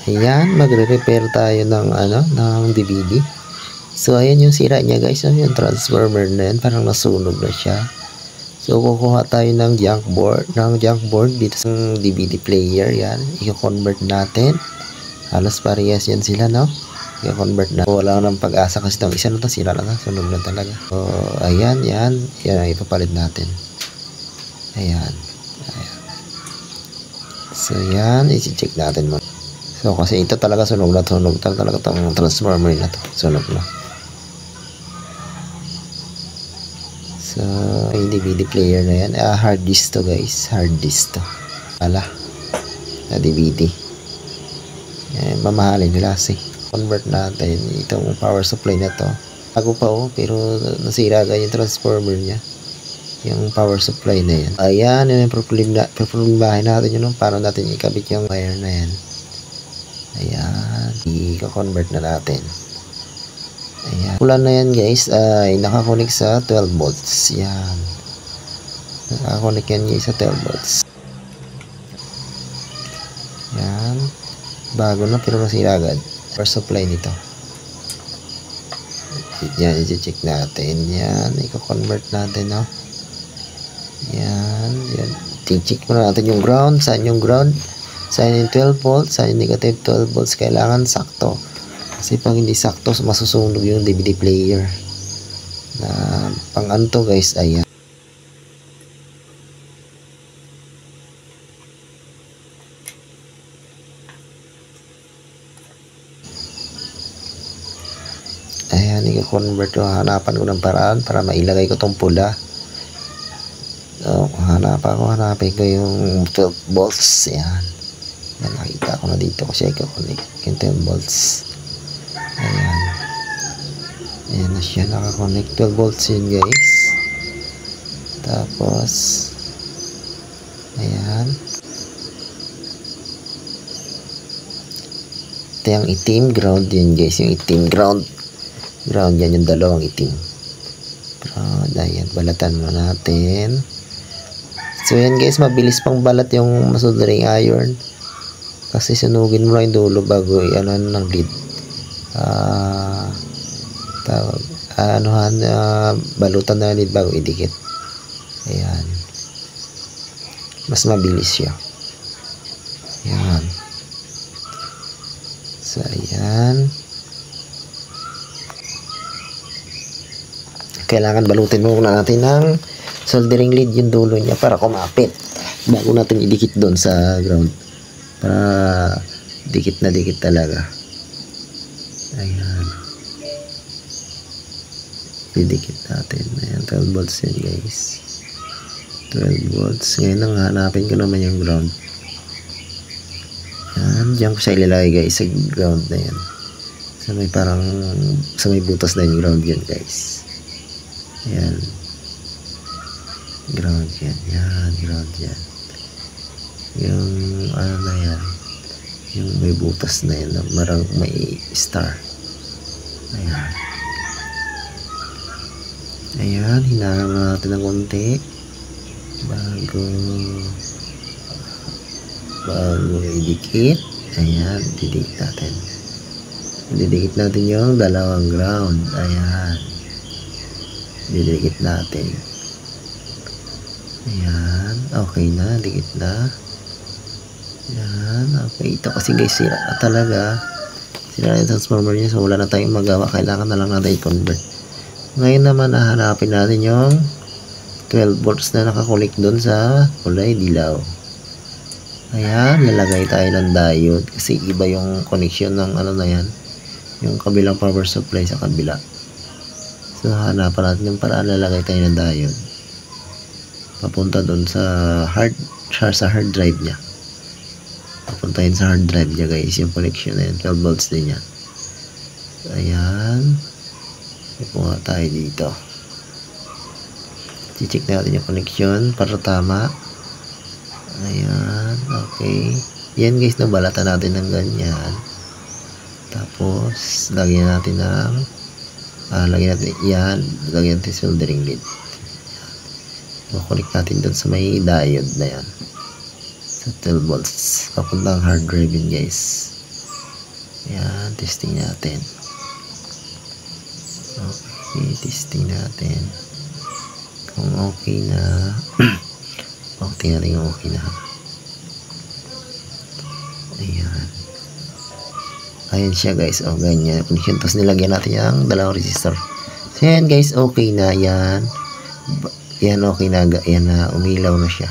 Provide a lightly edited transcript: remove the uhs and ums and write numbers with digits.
Ayan, magre-repair tayo ng ng DVD. So ayan yung sira niya guys, yung transformer na yan, parang nasunog na siya. So kukuha tayo ng junk board dito sa DVD player. Yan, i-convert natin. Halos parehas yan sila, no? I-convert na. Wala nang pag-asa kasi itong isa na to, sira na, sunog na talaga. So ayan, yan ang ipapalit natin. Ayan. So yan, i-check natin mo. So kasi ito talaga sunog talaga itong transformer na to, sunog na. So, yung DVD player na yan. Hard disk to guys. Hard disk to. Na DVD. Mamahalin klase. Convert natin itong power supply na to. Bago pa pero nasira agad yung transformer niya. Yung power supply na yan. Ayan, yun yung problemahin natin yun. Paano natin ikabit yung wire na yan. Ayan. I-convert na natin. Ayan. Pula na yan guys ay nakakonik sa 12 volts. Yan. Nakakonik yan guys sa 12 volts. Yan. Bago na pero nasira agad. Power supply nito. Yan. I-check natin. Yan. I-convert natin. No? Yan. Yan. I-check muna natin yung ground. Saan yung ground? Saan yung 12 volts? Saan yung negative 12 volts? Kailangan sakto. Kasi pag hindi sakto, masusunog yung DVD player. Na pang anto guys, ayan. Ayan, i-convert ko. Hanapan ko ng paraan para mailagay ko tong pula. So, hanapin ko yung 12 volts. Ayan. Yan, nakita ko na dito kasi i-connect yung 12 volts. Ayan. Ayan na siya, nakakonect. 12 volts yun guys. Tapos ayan. Ito yung itim, ground yun guys. Yung itim, ground yan, yung dalawang itim. Ground, ayan, balatan mo natin. So yan guys, mabilis pang balat yung soldering iron. Kasi sunugin mo lang yung dulo bago ng lead. Balutan na lead bago idikit. Ayan. Mas mabilis siya. Ayan. So ayan. Kailangan balutin muna natin ng soldering lead yung dulo niya para kumapit bago natin idikit doon sa ground. Para dikit na dikit talaga. Ayan. Didikit natin. Ayan, 12 volts yan guys. 12 volts. Ngayon ang hanapin ko naman yung ground. Ayan, diyan ko siya ilalagay guys sa ground na yan. Sa may butas na yung ground yan guys. Ayan. Ground yan. Yan, ground yan. Yung na yan. Yung may butas na yan. Marang may star. Ayan. Ayan, hinahanap natin ng konti bago idikit. Ayan, didikit natin yung dalawang ground. Ayan, didikit natin. Ayan, okay na, dikit na. Ayan, okay. Ito kasi guys, sira na talaga. Sira yung transformer niya, so wala na tayong magawa. Kailangan na lang natin i-convert. Ngayon naman, hahanapin natin yung 12 volts na nakakulik doon sa kulay dilaw. Ayan, lalagay tayo ng diode kasi iba yung connection ng na yan, yung kabilang power supply sa kabila. So, hanapan natin yung paraan, lalagay tayo ng diode papunta doon sa hard drive niya. Papunta yun sa hard drive niya guys, yung connection na yun, 12 volts din yan. So, ayan. Ipunga tayo dito. I-check natin yung connection para tama. Ayan, okay. Yan guys, nabalatan natin ng ganyan. Tapos, lagyan natin lagyan natin soldering lead. Connect natin dun sa may diode na yan. Sa 12 volts. Papuntang hard drive yun guys. Yan, testing natin. Okay, testing natin. Kung okay na. Okay natin yung okay na. Ayan. Ayan siya guys. O, ganyan. Tapos nilagyan natin yung dalawang resistor. So, yan guys. Okay na. Yan. Yan okay na. Yan na. Umilaw na siya.